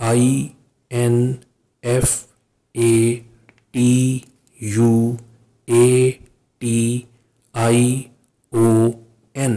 INFATUATION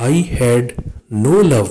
I had no love،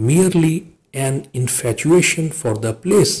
merely an infatuation for the place،